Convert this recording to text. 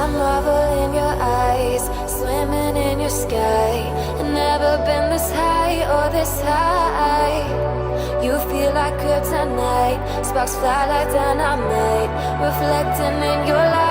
marvel in your eyes, swimming in your sky. Never been this high or this high. You feel like kryptonite, sparks fly like dynamite, reflecting in your light.